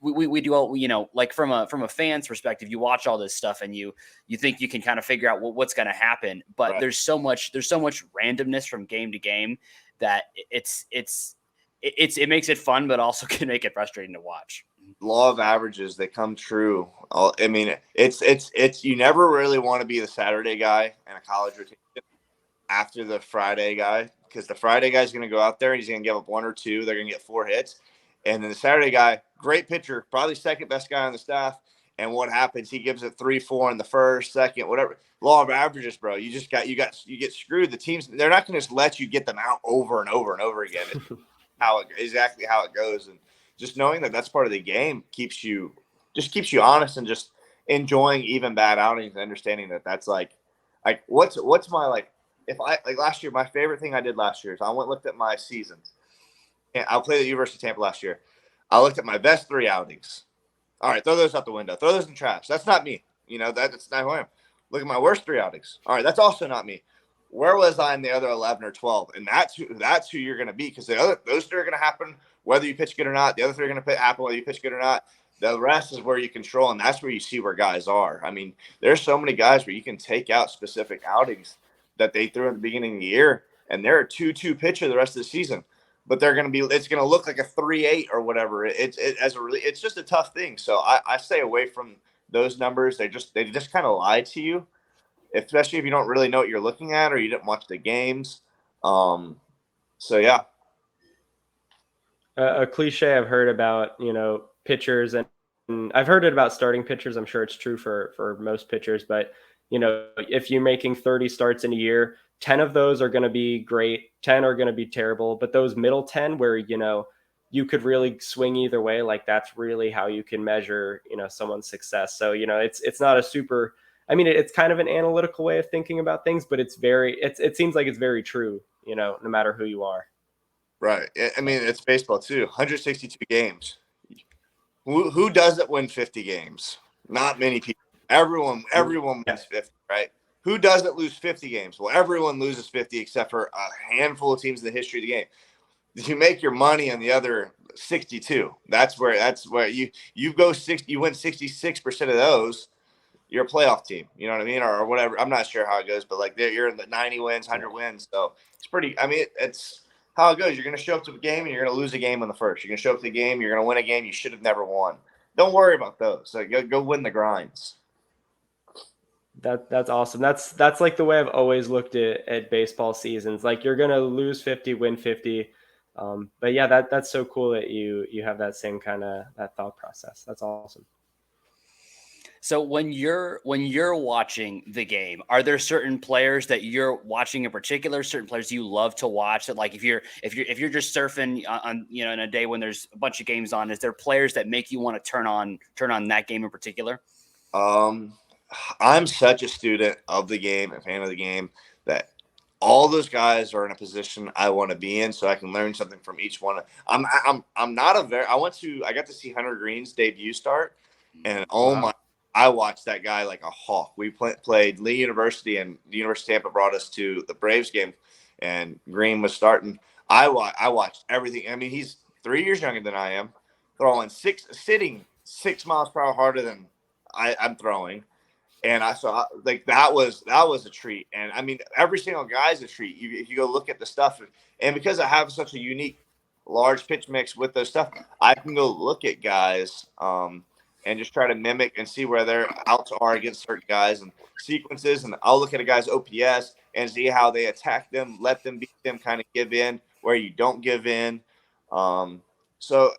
we do all, like from a fan's perspective, you watch all this stuff and you think you can kind of figure out what's going to happen, but right. there's so much randomness from game to game that it makes it fun, but also can make it frustrating to watch. Law of averages, they come true. I mean, it's you never really want to be the Saturday guy in a college rotation after the Friday guy, because the Friday guy is going to go out there and he's going to give up 1 or 2. They're going to get 4 hits. And then the Saturday guy, great pitcher, probably second best guy on the staff. And what happens? He gives it 3-4 in the first, second, whatever. Law of averages, bro. You get screwed. The teams, they're not going to just let you get them out over and over and over again. Exactly how it goes. And just knowing that that's part of the game keeps you honest and just enjoying even bad outings and understanding that that's like what's my like if I like last year, my favorite thing I did last year is I went and looked at my seasons. And I played at the University of Tampa last year. I looked at my best 3 outings. All right, throw those out the window. Throw those in trash. That's not me. That's not who I am. Look at my worst 3 outings. All right, that's also not me. Where was I in the other 11 or 12? And that's who you're going to be, because those 3 are going to happen whether you pitch good or not. The other 3 are going to happen whether you pitch good or not. The rest is where you control, and that's where you see where guys are. I mean, there's so many guys where you can take out specific outings that they threw at the beginning of the year, and they're a 2-2 pitcher the rest of the season. But it's going to look like a 3-8 or whatever. It's just a tough thing. So I stay away from those numbers. They just kind of lie to you, especially if you don't really know what you're looking at or you didn't watch the games. So yeah. A cliche I've heard about, pitchers, and I've heard it about starting pitchers. I'm sure it's true for most pitchers, but if you're making 30 starts in a year, 10 of those are going to be great, 10 are going to be terrible, but those middle 10 where, you could really swing either way, like that's really how you can measure, someone's success. So, it's not a super, it's kind of an analytical way of thinking about things, but it seems like it's very true, no matter who you are. Right. It's baseball too. 162 games. Who doesn't win 50 games? Not many people. Everyone wins 50, right? Who doesn't lose 50 games? Well, everyone loses 50 except for a handful of teams in the history of the game. You make your money on the other 62. That's where you go 60. You win 66% of those. You're a playoff team. You know what I mean, or whatever. I'm not sure how it goes, but like you're in the 90 wins, 100 wins. So it's pretty. It's how it goes. You're going to show up to a game and you're going to lose a game in the first. You're going to show up to the game. You're going to win a game you should have never won. Don't worry about those. So go win the grinds. That's awesome. That's like the way I've always looked at baseball seasons. Like you're gonna lose 50, win 50. But yeah, that's so cool that you have that same kind of that thought process. That's awesome. So when you're watching the game, are there certain players that you're watching in particular? Certain players you love to watch? That like if you're just surfing on in a day when there's a bunch of games on, is there players that make you want to turn on that game in particular? I'm such a student of the game, a fan of the game, that all those guys are in a position I want to be in, so I can learn something from each one. I got to see Hunter Green's debut start, and I watched that guy like a hawk. We played Lee University, and the University of Tampa brought us to the Braves game, and Green was starting. I watched everything. He's 3 years younger than I am, sitting 6 miles per hour harder than I'm throwing. And I saw that was a treat. And every single guy is a treat. If you go look at the stuff, and because I have such a unique large pitch mix with those stuff, I can go look at guys and just try to mimic and see where their outs are against certain guys and sequences. And I'll look at a guy's OPS and see how they attack them, let them beat them, kind of give in where you don't give in. So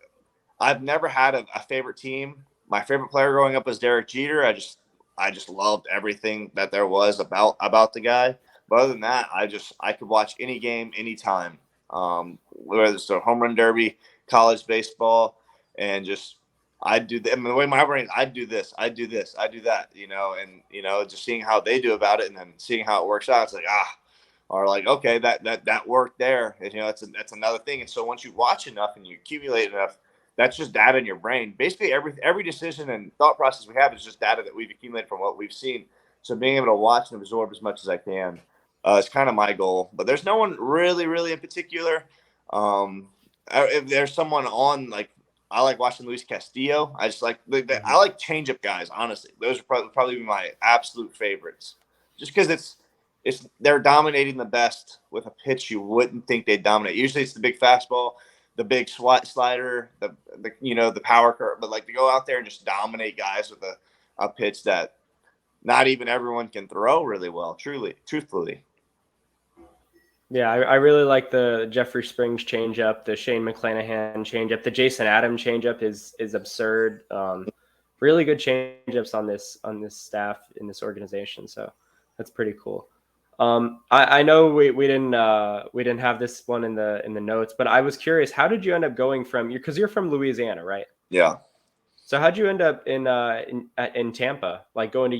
I've never had a favorite team. My favorite player growing up was Derek Jeter. I just loved everything that there was about the guy. But other than that, I could watch any game, anytime. Whether it's a home run derby, college baseball, and just I do the way my brain is, I do this, I do that, and just seeing how they do about it and then seeing how it works out. It's like, or like, okay, that worked there. And that's another thing. And so once you watch enough and you accumulate enough, that's just data in your brain. Basically, every decision and thought process we have is just data that we've accumulated from what we've seen. So being able to watch and absorb as much as I can is kind of my goal. But there's no one really, really in particular. If there's someone on, like, I like watching Luis Castillo. I just like I like change-up guys, honestly. Those are probably my absolute favorites. Just because they're dominating the best with a pitch you wouldn't think they'd dominate. Usually it's the big fastball, the big slider, the power curve, but like to go out there and just dominate guys with a pitch that not even everyone can throw really well, truthfully. Yeah, I really like the Jeffrey Springs changeup, the Shane McClanahan changeup, the Jason Adams changeup is absurd. Really good changeups on this staff in this organization, so that's pretty cool. I know we didn't have this one in the notes, but I was curious, how did you end up going from, because you're from Louisiana, right? Yeah. So how'd you end up in Tampa, like going to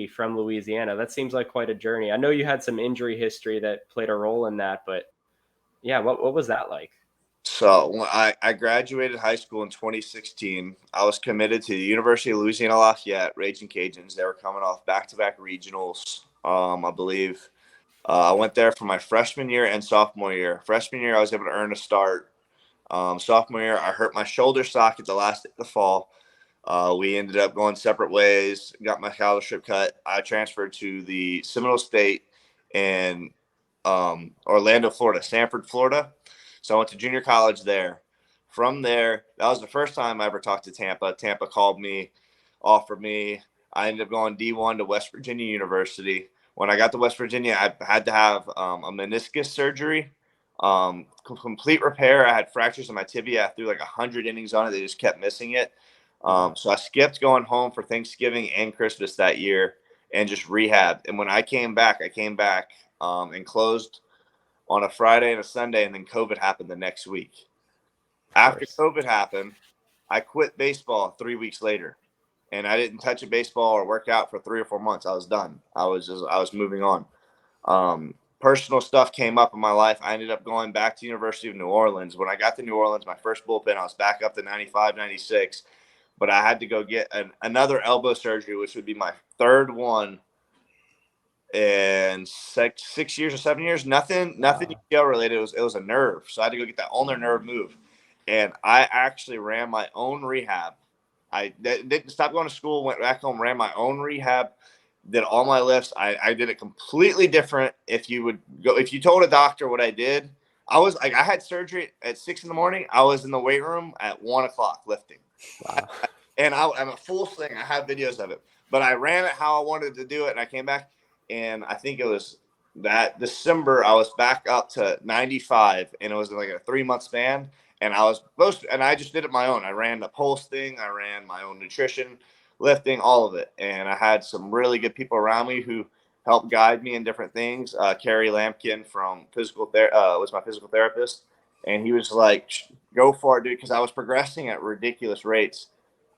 UT from Louisiana? That seems like quite a journey. I know you had some injury history that played a role in that, but yeah, what was that like? So when I graduated high school in 2016, I was committed to the University of Louisiana Lafayette Raging Cajuns. They were coming off back-to-back regionals, I believe. I went there for my freshman year and sophomore year. Freshman year, I was able to earn a start. Sophomore year, I hurt my shoulder socket the last day of the fall. We ended up going separate ways, got my scholarship cut. I transferred to the Seminole State in Orlando, Florida, Sanford, Florida. So I went to junior college there. From there, that was the first time I ever talked to Tampa. Tampa called me, offered me. I ended up going D1 to West Virginia University. When I got to West Virginia, I had to have a meniscus surgery, complete repair. I had fractures in my tibia. I threw like 100 innings on it. They just kept missing it. So I skipped going home for Thanksgiving and Christmas that year and just rehab. And when I came back and closed on a Friday and a Sunday, and then COVID happened the next week. After COVID happened, I quit baseball 3 weeks later, and I didn't touch a baseball or work out for 3 or 4 months. I was done. I was moving on. Personal stuff came up in my life. I ended up going back to University of New Orleans. When I got to New Orleans, my first bullpen, I was back up to 95, 96, but I had to go get another elbow surgery, which would be my third one in 6 years or 7 years. Nothing UCL related. It was a nerve, so I had to go get that ulnar nerve move, and I actually ran my own rehab. I didn't stop going to school, went back home, ran my own rehab, did all my lifts. I did it completely different. If you told a doctor what I did, I was like, I had surgery at 6 a.m. I was in the weight room at 1 o'clock lifting. Wow. And I'm a full thing. I have videos of it, but I ran it how I wanted to do it. And I came back, and I think it was that December, I was back up to 95, and it was like a 3-month span. And I just did it my own. I ran the pulse thing. I ran my own nutrition, lifting, all of it. And I had some really good people around me who helped guide me in different things. Carrie Lampkin from was my physical therapist. And he was like, go for it, dude. Cause I was progressing at ridiculous rates.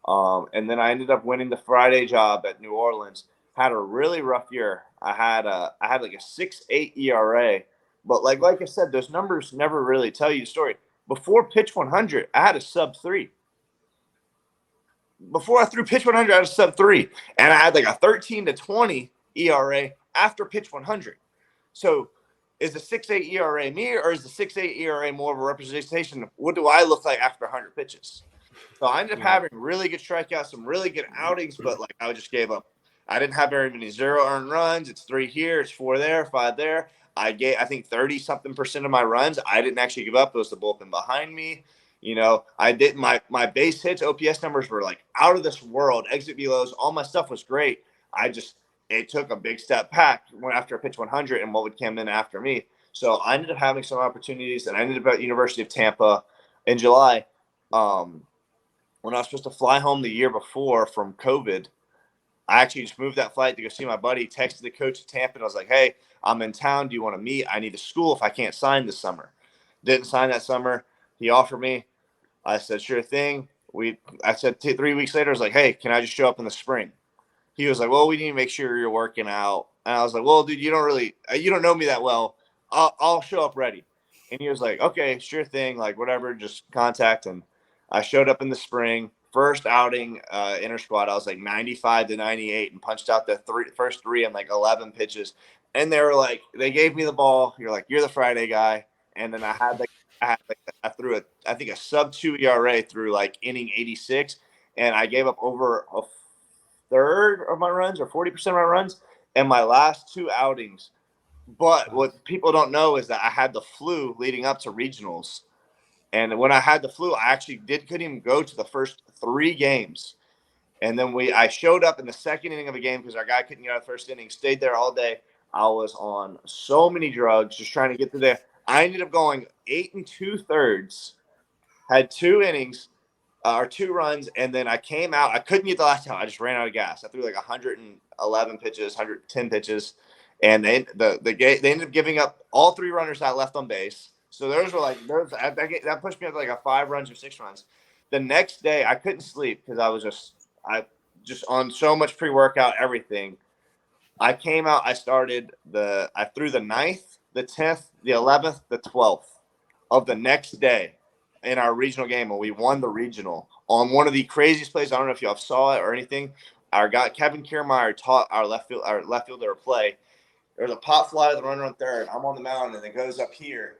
And then I ended up winning the Friday job at New Orleans. Had a really rough year. I had like a 6.8 ERA, but like I said, those numbers never really tell you the story. Before pitch 100, I had a sub-3. Before I threw pitch 100, I had a sub-3, and I had like a 13-20 ERA after pitch 100. So, is the 6.8 ERA me, or is the 6.8 ERA more of a representation of what do I look like after 100 pitches? So I ended up having really good strikeouts, some really good outings, but like I just gave up. I didn't have very many zero earned runs. It's 3 here, it's 4 there, 5 there. I think 30-something% of my runs I didn't actually give up. It was the bullpen behind me. You know, I did my base hits, OPS numbers were like out of this world. Exit velos, all my stuff was great. It took a big step back after pitch 100 and what would come in after me. So I ended up having some opportunities, and I ended up at University of Tampa in July. When I was supposed to fly home the year before from COVID, I actually just moved that flight to go see my buddy, texted the coach at Tampa, and I was like, hey, I'm in town. Do you want to meet? I need a school if I can't sign this summer. Didn't sign that summer. He offered me. I said, sure thing. I said 3 weeks later, I was like, hey, can I just show up in the spring? He was like, well, we need to make sure you're working out. And I was like, well, dude, you don't know me that well. I'll show up ready. And he was like, okay, sure thing. Like, whatever, just contact. And I showed up in the spring. First outing, inter squad, I was like 95-98 and punched out the first 3 in like 11 pitches. And they gave me the ball. You're the Friday guy. And then I threw I think a sub-2 ERA through like inning 86. And I gave up over a third of my runs or 40% of my runs in my last 2 outings. But what people don't know is that I had the flu leading up to regionals. And when I had the flu, I actually couldn't even go to the first 3 games. And then I showed up in the second inning of a game because our guy couldn't get out of the first inning, stayed there all day. I was on so many drugs just trying to get to there. I ended up going 8 2/3, had 2 innings or 2 runs, and then I came out. I couldn't get the last out. I just ran out of gas. I threw like 111 pitches, 110 pitches, and they ended up giving up all 3 runners that left on base. So those were like that pushed me up to like a 5 runs or 6 runs. The next day I couldn't sleep because I was just on so much pre-workout, everything. I came out, I threw the 9th, the 10th, the 11th, the 12th of the next day in our regional game, and we won the regional on one of the craziest plays. I don't know if y'all saw it or anything. Our guy Kevin Kiermaier taught our left fielder a play. There's a pop fly to the runner on third. I'm on the mound, and it goes up here.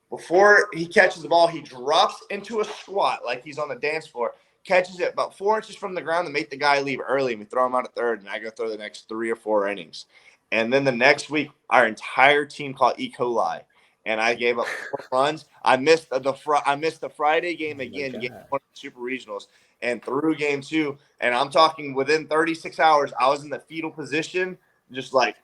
Before he catches the ball, he drops into a squat like he's on the dance floor, catches it about 4 inches from the ground to make the guy leave early, and we throw him out at third, and I go throw the next 3 or 4 innings. And then the next week, our entire team caught E. coli, and I gave up 4 runs. I missed the Friday game again, game 1 of the Super Regionals, and through game 2. And I'm talking within 36 hours, I was in the fetal position, just like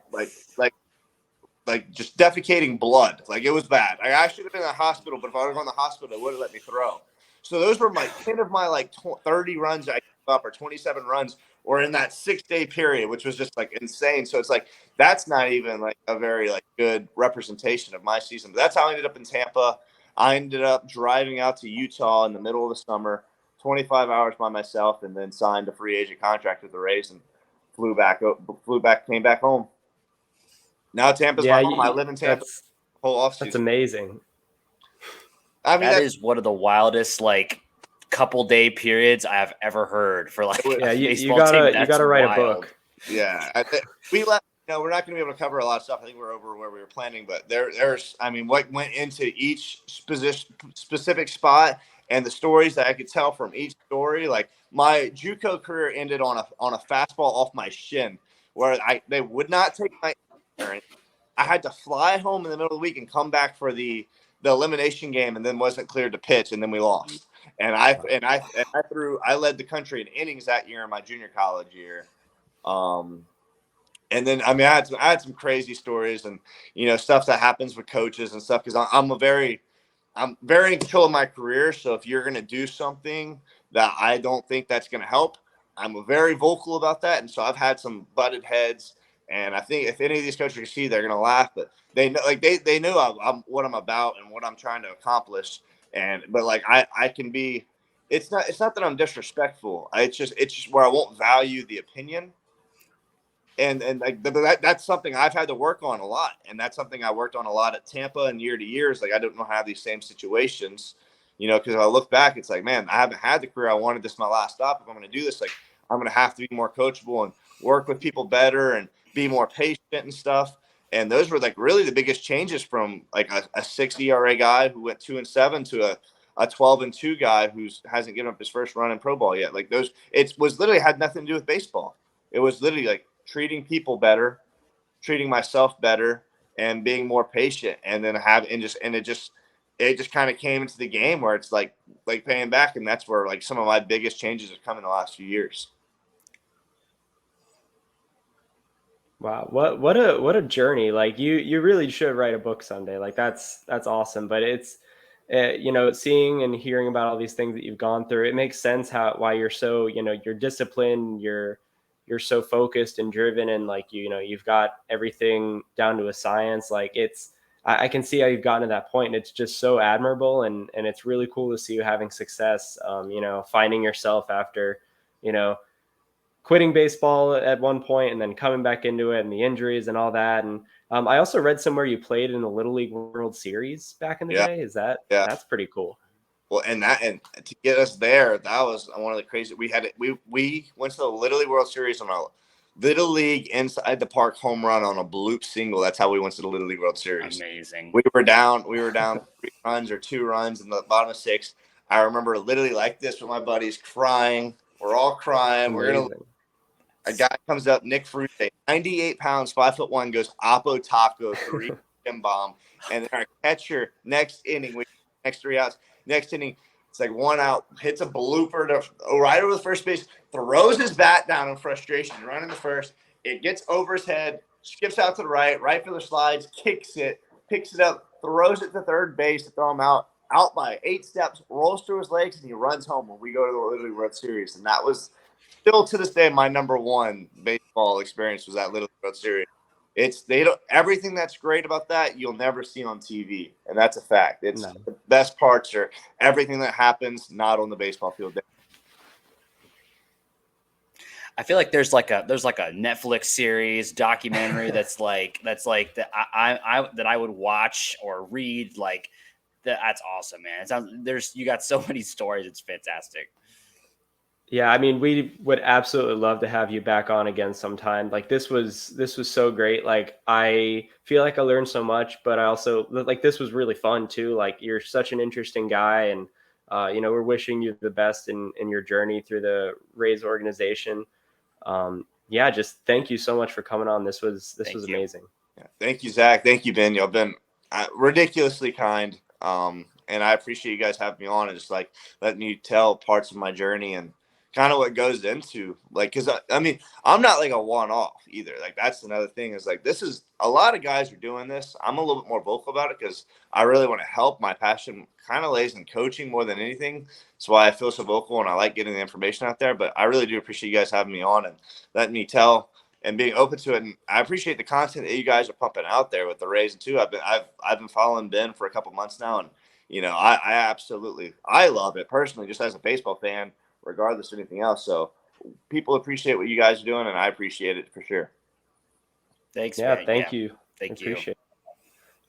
just defecating blood. Like, it was bad. I should have been in the hospital, but if I would have gone to the hospital, they would have let me throw. So those were my 10 of my like 30 runs I gave up, or 27 runs, or in that 6-day period, which was just like insane. So it's like, that's not even like a very like good representation of my season. But that's how I ended up in Tampa. I ended up driving out to Utah in the middle of the summer, 25 hours by myself, and then signed a free agent contract with the Rays and came back home. Now Tampa's my home. I live in Tampa whole offseason. That's amazing. I mean, that is one of the wildest like couple day periods I've ever heard for like you gotta write a book. Yeah, we left. We're not going to be able to cover a lot of stuff. I think we're over where we were planning, but there's what went into each specific spot and the stories that I could tell from each story. Like, my JUCO career ended on a fastball off my shin, where they would not take my. I had to fly home in the middle of the week and come back for the elimination game, and then wasn't cleared to pitch, and then we lost. And I led the country in innings that year in my junior college year. And then I had some crazy stories and stuff that happens with coaches and stuff, because I'm very in control of my career. So if you're gonna do something that I don't think that's gonna help, I'm very vocal about that. And so I've had some butted heads. And I think if any of these coaches can see, they're gonna laugh, but they know, like they know I'm what I'm about and what I'm trying to accomplish. But like I can be, it's not that I'm disrespectful. It's just where I won't value the opinion, and like that's something I've had to work on a lot, and that's something I worked on a lot at Tampa and year to years. Like, I don't know how to have these same situations, because if I look back, it's like, man, I haven't had the career I wanted. This is my last stop. If I'm going to do this, like, I'm going to have to be more coachable and work with people better and be more patient and stuff. And those were like really the biggest changes from like a 6 ERA guy who went 2-7 to a 12-2 guy who hasn't given up his first run in pro ball yet. Like, it was literally had nothing to do with baseball. It was literally like treating people better, treating myself better, and being more patient. And then it just kind of came into the game where it's like paying back. And that's where like some of my biggest changes have come in the last few years. Wow, what a journey! Like, you really should write a book someday. Like, that's awesome. But it's seeing and hearing about all these things that you've gone through, it makes sense why you're so you're disciplined, you're so focused and driven, and like you've got everything down to a science. Like, I can see how you've gotten to that point, and it's just so admirable, and it's really cool to see you having success. Finding yourself after quitting baseball at one point and then coming back into it, and the injuries and all that. And I also read somewhere you played in the Little League World Series back in the day. Is that that's pretty cool. Well, and to get us there, that was one of the crazy. We went to the Little League World Series on a Little League inside the park home run on a bloop single. That's how we went to the Little League World Series. Amazing. We were down 3 runs or 2 runs in the bottom of 6. I remember literally like this with my buddies, crying. We're all crying. A guy comes up, Nick Frutte, 98 pounds, 5'1", goes Oppo Taco, 3 bomb. And then our catcher, next inning, next 3 outs, next inning, it's like 1 out, hits a blooper to right over the first base, throws his bat down in frustration, running the first. It gets over his head, skips out to the right fielder slides, kicks it, picks it up, throws it to third base to throw him out by 8 steps, rolls through his legs, and he runs home when we go to the Little League World Series. And that was still to this day my number 1 baseball experience was that Little League World Series. they don't, everything that's great about that you'll never see on TV, and that's a fact. It's No. the best parts are everything that happens not on the baseball field. I feel like there's like a Netflix series documentary that's like that I would watch or read. Like that's awesome, man. It sounds you got so many stories. It's fantastic. Yeah, I mean, we would absolutely love to have you back on again sometime. Like this was so great. Like I feel like I learned so much, but I also like this was really fun too. Like you're such an interesting guy, and we're wishing you the best in your journey through the Rays organization. Yeah, just thank you so much for coming on. This was amazing. Yeah, thank you, Zach. Thank you, Ben. You've been ridiculously kind. And I appreciate you guys having me on and just like letting me tell parts of my journey and kind of what goes into like, cause I mean, I'm not like a one-off either. Like that's another thing is like, this is a lot of guys are doing this. I'm a little bit more vocal about it because I really want to help. My passion kind of lays in coaching more than anything. That's why I feel so vocal and I like getting the information out there, but I really do appreciate you guys having me on and letting me tell and being open to it. And I appreciate the content that you guys are pumping out there with the Rays too. I've been following Ben for a couple months now. And, I absolutely, I love it personally, just as a baseball fan, regardless of anything else. So people appreciate what you guys are doing, and I appreciate it for sure. Thanks. Yeah, man. thank you. Thank you. Appreciate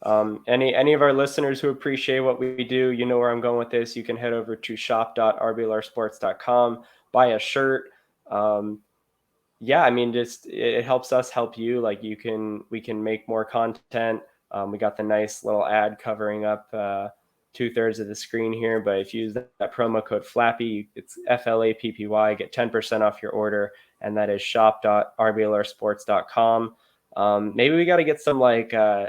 it. Any of our listeners who appreciate what we do, you know where I'm going with this. You can head over to shop.rblrsports.com, buy a shirt. Yeah, I mean, just it helps us help you. Like we can make more content. We got the nice little ad covering up 2/3 of the screen here, but if you use that promo code FLAPPY, it's FLAPPY, get 10% off your order, and that is shop.rblrsports.com. Maybe we got to get some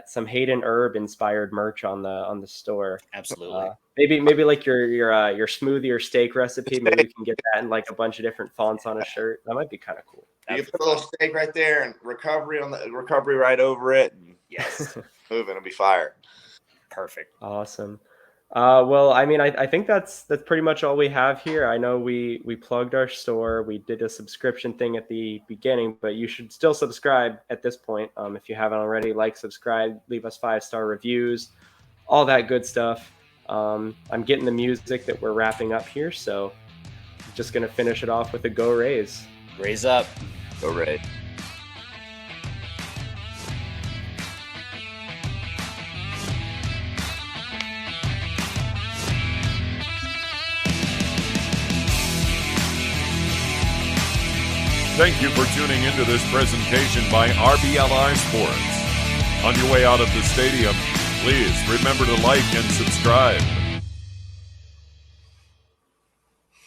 some Haden Erbe inspired merch on the store. Absolutely. Maybe like your smoothie or steak recipe. Maybe we can get that in like a bunch of different fonts on a shirt. That might be kind of cool. You can put a little steak right there and recovery right over it. And yes, moving, it'll be fire. Perfect. Awesome. Well, I mean, I think that's pretty much all we have here. I know we plugged our store. We did a subscription thing at the beginning, but you should still subscribe at this point. If you haven't already, like, subscribe, leave us 5-star reviews, all that good stuff. I'm getting the music that we're wrapping up here, so just going to finish it off with a Go Rays. Raise up. Go Rays. Thank you for tuning into this presentation by RBLR Sports. On your way out of the stadium, please remember to like and subscribe.